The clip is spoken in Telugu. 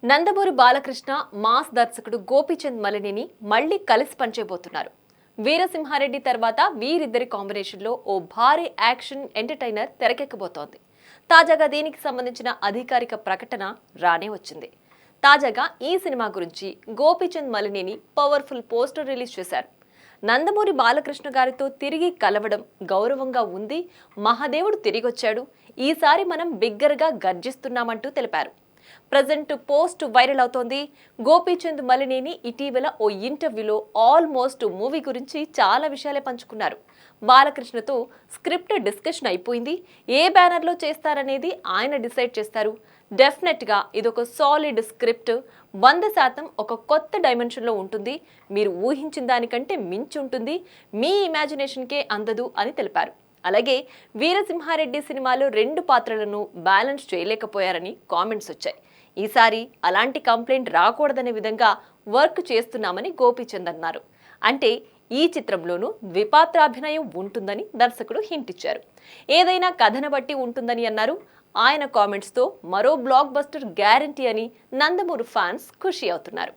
నందమూరి బాలకృష్ణ మాస్ దర్శకుడు గోపీచంద్ మలినేని మళ్లీ కలిసి పనిచేయబోతున్నారు. వీరసింహారెడ్డి తర్వాత వీరిద్దరి కాంబినేషన్లో ఓ భారీ యాక్షన్ ఎంటర్టైనర్ తెరకెక్కబోతోంది. తాజాగా దీనికి సంబంధించిన అధికారిక ప్రకటన రానే వచ్చింది. తాజాగా ఈ సినిమా గురించి Gopichand Malineni powerful poster release చేశారు. నందమూరి బాలకృష్ణ గారితో తిరిగి కలవడం గౌరవంగా ఉంది, మహాదేవుడు తిరిగొచ్చాడు, ఈసారి మనం బిగ్గరగా గర్జిస్తున్నామంటూ తెలిపారు. ప్రజెంట్ పోస్ట్ వైరల్ అవుతోంది. గోపీచంద్ మలినేని ఇటీవల ఓ ఇంటర్వ్యూలో ఆల్మోస్ట్ మూవీ గురించి చాలా విషయాలే పంచుకున్నారు. బాలకృష్ణతో స్క్రిప్ట్ డిస్కషన్ అయిపోయింది, ఏ బ్యానర్లో చేస్తారనేది ఆయన డిసైడ్ చేస్తారు. డెఫినెట్గా ఇదొక సాలిడ్ స్క్రిప్ట్, 100% ఒక కొత్త డైమెన్షన్లో ఉంటుంది, మీరు ఊహించిన దానికంటే మించి ఉంటుంది, మీ ఇమాజినేషన్కే అందదు అని తెలిపారు. అలాగే వీరసింహారెడ్డి సినిమాలో 2 పాత్రలను బ్యాలెన్స్ చేయలేకపోయారని కామెంట్స్ వచ్చాయి. ఈసారి అలాంటి కంప్లైంట్ రాకూడదనే విధంగా వర్క్ చేస్తున్నామని గోపీచంద్ అన్నారు. అంటే ఈ చిత్రంలోనూ ద్విపాత్రాభినయం ఉంటుందని దర్శకుడు హింట్ ఇచ్చారు. ఏదైనా కథను బట్టి ఉంటుందని అన్నారు. ఆయన కామెంట్స్తో మరో బ్లాక్ బస్టర్ గ్యారంటీ అని నందమూరి ఫ్యాన్స్ ఖుషి అవుతున్నారు.